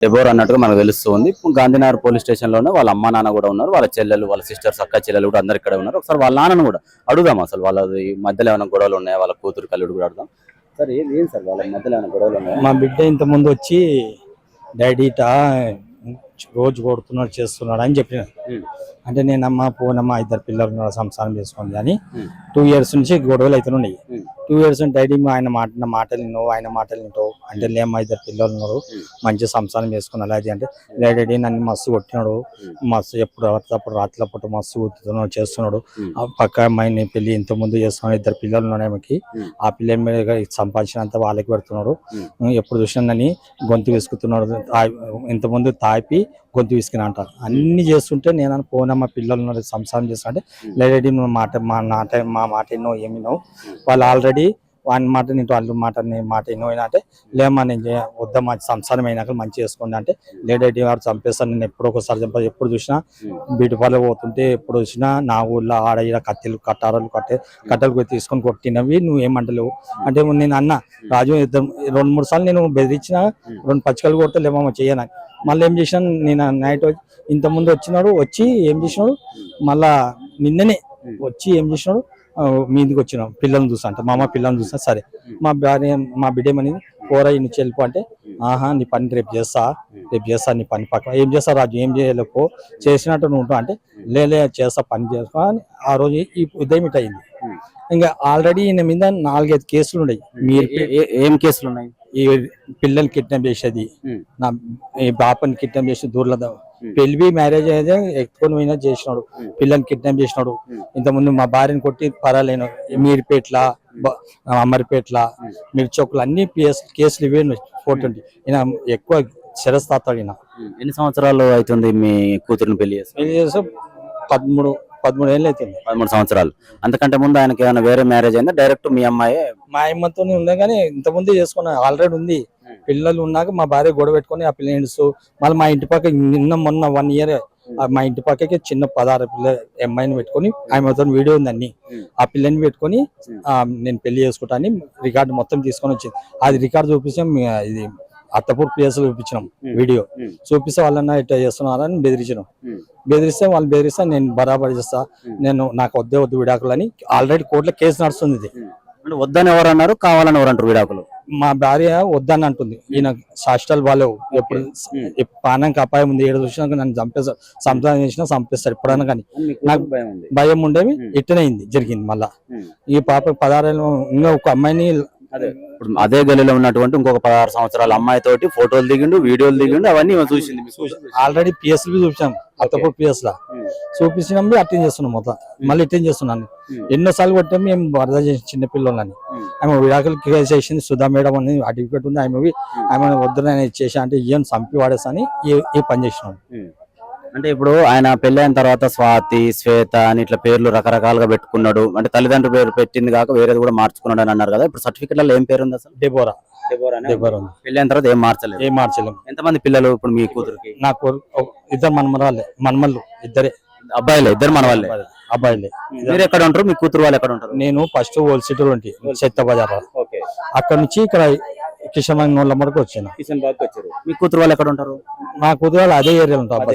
డెబోర్ అన్నట్టుగా మనకు తెలుస్తుంది. గాంధీనగర్ పోలీస్ స్టేషన్ లోనే వాళ్ళ అమ్మ నాన్న కూడా ఉన్నారు, వాళ్ళ చెల్లెలు వాళ్ళ సిస్టర్స్ అక్క చెల్లెలు కూడా అందరు ఇక్కడ ఉన్నారు. ఒకసారి వాళ్ళ నాన్నను కూడా అడుగుదాం, అసలు వాళ్ళది మధ్యలో ఏమైనా గొడవలు ఉన్నాయా, వాళ్ళ కూతురు కల్లుడు కూడా అడుగుదాం. సార్ ఏం సార్ వాళ్ళ మధ్యలో ఏమైనా గొడవలు ఉన్నాయా? మా బిడ్డ ఇంత ముందు వచ్చి డాడీటా రోజు కొడుతున్నాడు చేస్తున్నాడు అని చెప్పిన. అంటే నేనమ్మా పోనమ్మా ఇద్దరు పిల్లలు సంసారం చేసుకోండి అని 2 years నుంచి గొడవలు అవుతున్నాయి. 2 years డాడీ ఆయన మాటలు విన్నావు, ఆయన మాటలు వింటావు అంటే లేమ్మా ఇద్దరు పిల్లలు ఉన్నారు మంచి సంసారం చేసుకున్నాడు అది అంటే డాడీ నన్ను మస్తు కొట్టినాడు, మస్తు ఎప్పుడు అప్పుడు రాత్రిపూట మస్తు కొడుతున్నాడు చేస్తున్నాడు. ఆ పక్క అమ్మాయిని పెళ్లి ఇంత ముందు చేస్తున్నాడు, ఇద్దరు పిల్లలు ఉన్నాయి ఆమెకి, ఆ పిల్లల మీద సంపాదించినంత వాళ్ళకి పెడుతున్నాడు. ఎప్పుడు చూసినానని గొంతు విసుకుతున్నాడు, ఇంత ముందు తాపి గొంతు విసుకుని అంటారు. అన్ని చేస్తుంటే నేను పోనమ్మా పిల్లలు సంసారం చేస్తున్నా అంటే లేడీ నువ్వు మా మాట ఎన్నో ఏమినో వాళ్ళు ఆల్రెడీ వాని మాట నేను వాళ్ళ మాట ఎన్నో అంటే లేమ్మా నేను వద్దమ్మా సంసారం అయినాక మంచి చేసుకోండి అంటే లేడీ వాడు చంపేస్తాను నేను ఎప్పుడో ఒకసారి చంపా. ఎప్పుడు చూసినా బ్యూటీ పార్లర్ పోతుంటే ఎప్పుడు వచ్చినా నా ఊళ్ళో ఆడ కత్తెలు కట్టలు తీసుకొని కొట్టినవి నువ్వు ఏమంటలేవు అంటే నేను అన్న రాజు 2-3 సార్లు నేను బెదిరించిన 2 పచ్చికలు కొడితే లేమమ్మా చెయ్యను. మళ్ళీ ఏం చేసినా నేను నైట్ ఇంత ముందు వచ్చినాడు, వచ్చి ఏం చేసినాడు మళ్ళా నిన్ననే వచ్చి ఏం చేసినాడు మీదికి వచ్చినాం పిల్లల్ని చూసా అంటే మా అమ్మ పిల్లల్ని చూసా సరే మా బిడ్డేమని పోరా నుంచి వెళ్ళిపో అంటే ఆహా నీ పని రేపు చేస్తా నీ పని పక్క ఏం చేస్తా రాజు ఏం చేయలేపో చేసినట్టు నువ్వు ఉంటావు అంటే లేలే చేస్తా పని చేసుకో అని ఆ రోజు ఈ ఉదయం ఇట్ అయింది. ఇంకా ఆల్రెడీ ఈయన మీద 4-5 కేసులు ఉన్నాయి. మీరు ఏం కేసులు ఉన్నాయి? ఈ పిల్లలు కిడ్నాప్ చేసేది, నా ఈ బాపని కిడ్నాప్ చేసి దూర్ల పెళ్లి మ్యారేజ్ అయితే ఎక్కువ పోయినా చేసినాడు, పిల్లల్ని కిడ్నాప్ చేసినాడు. ఇంతకుముందు మా భార్యను కొట్టి పరాలేను మీరుపేట్ల అమ్మరిపేట్ల మిర్చొక్కులు అన్ని కేసులు ఇవే 420. ఈయన ఎక్కువ శిరస్తాతాడు. ఈయన ఎన్ని సంవత్సరాలు అవుతుంది మీ కూతురుని పెళ్లి చేస్తే 13 ఏళ్ళు అవుతుంది. 13 సంవత్సరాలు. అంతకంటే ముందు ఆయనకి ఏమైనా వేరే మ్యారేజ్ అయిందా? డైరెక్ట్ మీ అమ్మాయి? మా అమ్మతోనే ఉండే కానీ ఇంతకుముందు చేసుకున్నా ఆల్రెడీ ఉంది. పిల్లలు ఉన్నాక మా భార్య గొడవ పెట్టుకుని ఆ పిల్లలు మళ్ళీ మా ఇంటి పక్క మొన్న 1 year మా ఇంటి పక్కకి చిన్న 16 పిల్లల అమ్మాయిని పెట్టుకొని ఆమెతో వీడియో ఉంది అన్ని ఆ పిల్లని పెట్టుకొని నేను పెళ్లి చేసుకుంటా అని రికార్డు మొత్తం తీసుకొని వచ్చింది. అది రికార్డు చూపించాం, ఇది అత్తపూర్ ప్లేస్ చూపించినాం వీడియో చూపిస్తే వాళ్ళన్నా ఇట్లా చేస్తున్నారని బెదిరిస్తే వాళ్ళు బెదిరిస్తే నేను బరాబర్ చేస్తా, నేను నాకు వద్దు విడాకులు అని ఆల్రెడీ కోర్టులో కేసు నడుస్తుంది. ఇది వద్దని ఎవరు అన్నారు, కావాలని ఎవరు అంటారు? విడాకులు మా భార్య వద్దని అంటుంది. ఈయన సాష్టాలు బాలేవు, ఎప్పుడు పానానికి అపాయం ఉంది, 7 చూసినాక నన్ను చంపేస్తారు, సంసారం చేసినా చంపేస్తారు ఎప్పుడైనా. కానీ నాకు భయం ఉండేవి ఇట్టనే జరిగింది. మళ్ళా ఈ పాప 16 ఏళ్ళు ఇంకా ఒక అమ్మాయిని అదే గల్లీలో ఉన్నటువంటి ఇంకొక 16 సంవత్సరాల అమ్మాయి తోటి ఫోటోలు దిగిండు, వీడియోలు దిగిండు, అవన్నీ చూసింది. ఆల్రెడీ పిఎస్లు చూపించాం, అత్తపూర్ పిఎస్ లా చూపించినాం, అటెండ్ చేస్తున్నాం మొత్తం. మళ్ళీ అటెండ్ చేస్తున్నాను. ఎన్నోసార్లు కొట్టాము మేము వరద చేసిన చిన్న పిల్లలని. ఆమె విడాకులు కేసు చేసింది, సుధా మేడం అని సర్టిఫికేట్ ఉంది. ఆమె వద్దని ఇచ్చేసి అంటే ఈయన చంపి వాడేసని ఈ పని చేసినాం. అంటే ఇప్పుడు ఆయన పెళ్లి అయిన తర్వాత స్వాతి, శ్వేత అని ఇట్లా పేర్లు రకరకాలుగా పెట్టుకున్నాడు. అంటే తల్లిదండ్రుల పేరు పెట్టింది కాక వేరేది కూడా మార్చుకున్నాడు అని అన్నారు కదా. ఇప్పుడు సర్టిఫికెట్లలో ఏం పేరు ఉంది అసలు? డెబోరా. పెళ్లి అయిన తర్వాత ఏం మార్చలేము. ఎంతమంది పిల్లలు ఇప్పుడు మీ కూతురికి? నాకు 2 మనమళ్ళు, ఇద్దరే అబ్బాయిలే. 2 మనవాళ్ళే, అబ్బాయిలే. మీరు ఎక్కడ ఉంటారు? మీ కూతురు వాళ్ళు ఎక్కడ ఉంటారు? నేను ఫస్ట్ హోల్ సిటీ చెత్త బజార్, అక్కడ నుంచి ఇక్కడ కిషన్ నోళ్ళ మరకు వచ్చాను. మీ కూతురు వాళ్ళు ఎక్కడ ఉంటారు? మా కూతురు వాళ్ళు అదే ఏరియాలో ఉంటారు.